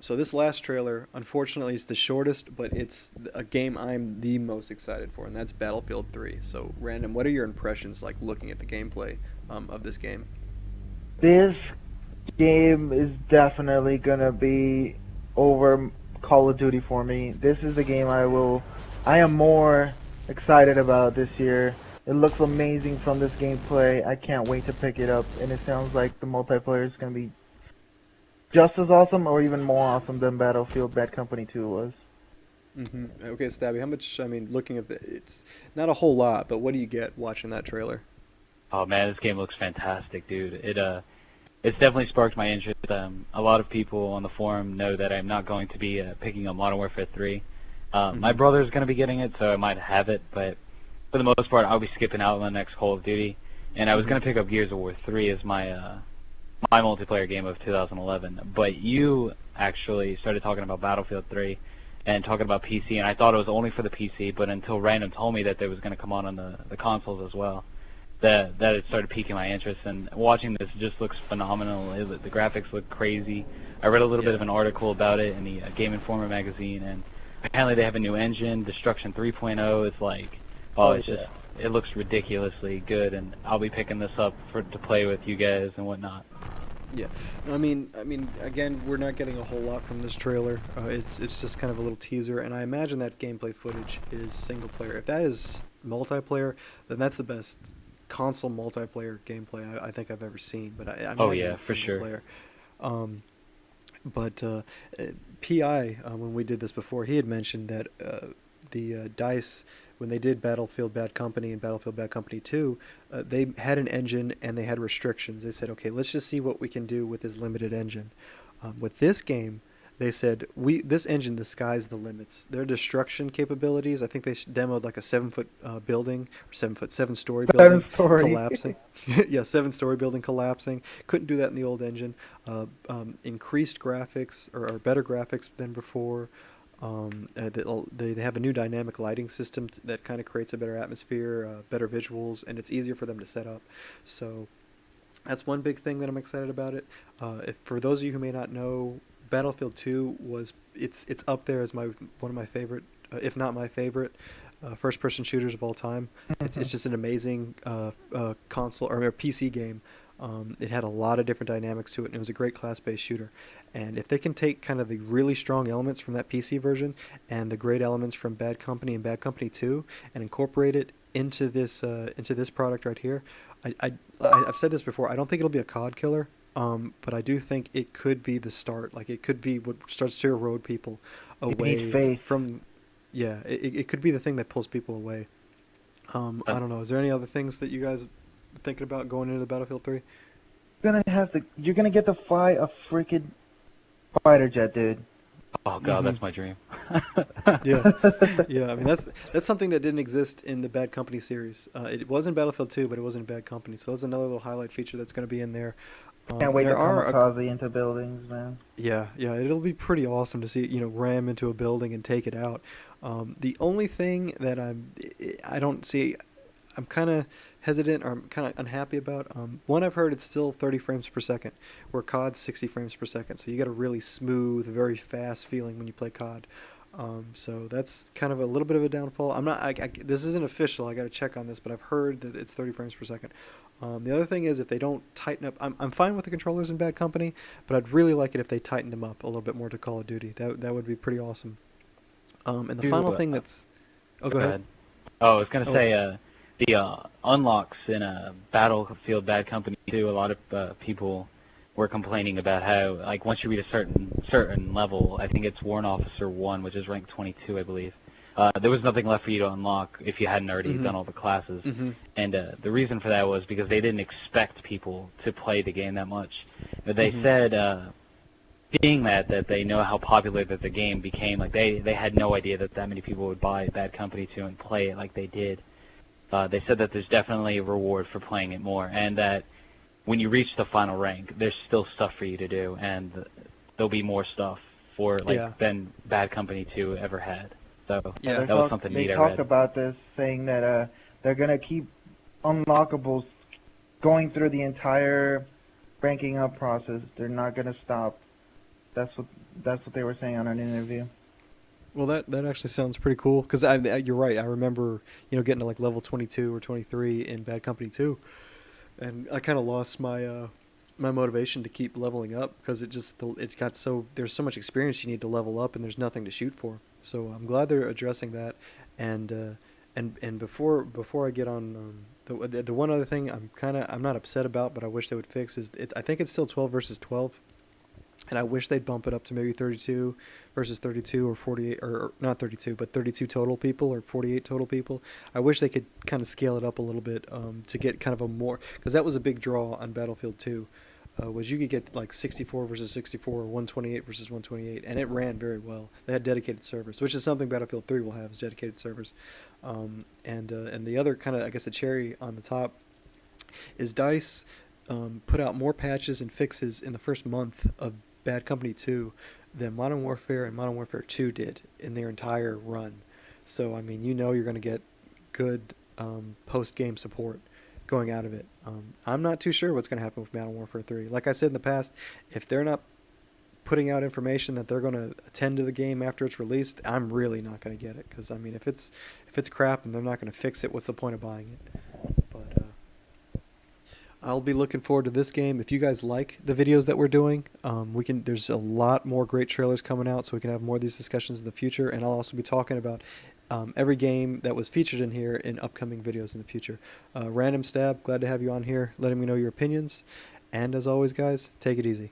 So this last trailer, unfortunately, is the shortest, but it's a game I'm the most excited for, and that's Battlefield 3. So, Random, what are your impressions like looking at the gameplay of this game? This game is definitely gonna be over Call of Duty for me. This is the game I am more excited about this year. It looks amazing from this gameplay. I can't wait to pick it up, and it sounds like the multiplayer is gonna be just as awesome or even more awesome than Battlefield Bad Company 2 was. Okay, Stabby, how much? I mean, looking at it's not a whole lot, but what do you get watching that trailer? Oh man, this game looks fantastic, dude. It's definitely sparked my interest. A lot of people on the forum know that I'm not going to be picking up Modern Warfare 3. My hmm brother's going to be getting it, so I might have it, but for the most part, I'll be skipping out on the next Call of Duty. And I was hmm going to pick up Gears of War 3 as my multiplayer game of 2011. But you actually started talking about Battlefield 3 and talking about PC, and I thought it was only for the PC, but until Random told me that it was going to come on the consoles as well, that it started piquing my interest. And watching this just looks phenomenal. The graphics look crazy. I read a little bit Yeah. of an article about it in the Game Informer magazine, and apparently they have a new engine, Destruction 3.0. It's like, oh, Oh it's just yeah. it looks ridiculously good, and I'll be picking this up to play with you guys and whatnot. Yeah, I mean, again, we're not getting a whole lot from this trailer. It's just kind of a little teaser, and I imagine that gameplay footage is single player. If that is multiplayer, then that's the best console multiplayer gameplay I think I've ever seen. But I Oh imagine yeah, it's for single sure. player. Um, but PI, when we did this before, he had mentioned that the Dice, when they did Battlefield Bad Company and Battlefield Bad Company 2, they had an engine and they had restrictions. They said, okay, let's just see what we can do with this limited engine. With this game, they said, this engine, the sky's the limits. Their destruction capabilities, I think they demoed like a 7 foot building, or 7 foot, 7 story Seven building story. collapsing. Yeah, 7 story building collapsing. Couldn't do that in the old engine. Increased graphics, or better graphics than before. They have a new dynamic lighting system that kind of creates a better atmosphere, better visuals, and it's easier for them to set up. So that's one big thing that I'm excited about it. If for those of you who may not know, Battlefield 2 it's up there as one of my favorite, if not my favorite, first-person shooters of all time. It's just an amazing console or PC game. It had a lot of different dynamics to it, and it was a great class-based shooter. And if they can take kind of the really strong elements from that PC version and the great elements from Bad Company and Bad Company 2 and incorporate it into this product right here, I've said this before. I don't think it'll be a COD killer, but I do think it could be the start. Like it could be what starts to erode people You need away faith. from. Yeah, it could be the thing that pulls people away. I don't know. Is there any other things that you guys are thinking about going into the Battlefield 3? You're gonna get to fly a freaking fighter jet, dude. Oh god, hmm that's my dream. Yeah, yeah. I mean, that's something that didn't exist in the Bad Company series. It was in Battlefield 2, but it wasn't in Bad Company. So that's another little highlight feature that's going to be in there. Can't wait to There are kamikaze into buildings, man. yeah, yeah. It'll be pretty awesome to see ram into a building and take it out. The only thing that I don't see, I'm kind of hesitant or I'm kind of unhappy about. One, I've heard it's still 30 frames per second, where COD's 60 frames per second. So you got a really smooth, very fast feeling when you play COD. So that's kind of a little bit of a downfall. I'm not. This isn't official. I got to check on this, but I've heard that it's 30 frames per second. The other thing is if they don't tighten up, I'm fine with the controllers in Bad Company, but I'd really like it if they tightened them up a little bit more to Call of Duty. That would be pretty awesome. And the Do final thing that's, oh, go Go ahead. ahead. Oh, I was gonna Oh, say the unlocks in Battlefield Bad Company 2. A lot of people were complaining about how like once you reach a certain level, I think it's Warrant Officer 1, which is rank 22, I believe. There was nothing left for you to unlock if you hadn't already mm-hmm, done all the classes. mm-hmm, And the reason for that was because they didn't expect people to play the game that much. But they mm-hmm. said, being that they know how popular that the game became, like they had no idea that many people would buy Bad Company 2 and play it like they did. They said that there's definitely a reward for playing it more, and that when you reach the final rank, there's still stuff for you to do, and there'll be more stuff for Yeah, like than Bad Company 2 ever had. So Yeah, yeah, that was something they neat I talked read. about this, saying that they're gonna keep unlockables going through the entire ranking up process. They're not gonna stop. That's what That's what they were saying on an interview. Well, that actually sounds pretty cool because you're right. I remember getting to like level 22 or 23 in Bad Company 2, and I kind of lost my motivation to keep leveling up because it's got there's so much experience you need to level up and there's nothing to shoot for. So I'm glad they're addressing that, and before I get on the one other thing I'm not upset about, but I wish they would fix is I think it's still 12 versus 12. And I wish they'd bump it up to maybe 32 versus 32 or 48, or not 32, but 32 total people or 48 total people. I wish they could kind of scale it up a little bit to get kind of a more, because that was a big draw on Battlefield 2, was you could get like 64 versus 64 or 128 versus 128, and it ran very well. They had dedicated servers, which is something Battlefield 3 will have, is dedicated servers. And the other kind of, I guess, the cherry on the top is DICE put out more patches and fixes in the first month of Bad Company 2 than Modern Warfare and Modern Warfare 2 did in their entire run. So, I mean, you're going to get good post-game support going out of it. I'm not too sure what's going to happen with Modern Warfare 3. Like I said in the past, if they're not putting out information that they're going to attend to the game after it's released, I'm really not going to get it. Because, I mean, if it's crap and they're not going to fix it, what's the point of buying it? But I'll be looking forward to this game. If you guys like the videos that we're doing, there's a lot more great trailers coming out, so we can have more of these discussions in the future. And I'll also be talking about every game that was featured in here in upcoming videos in the future. Random Stab, glad to have you on here, letting me know your opinions. And as always, guys, take it easy.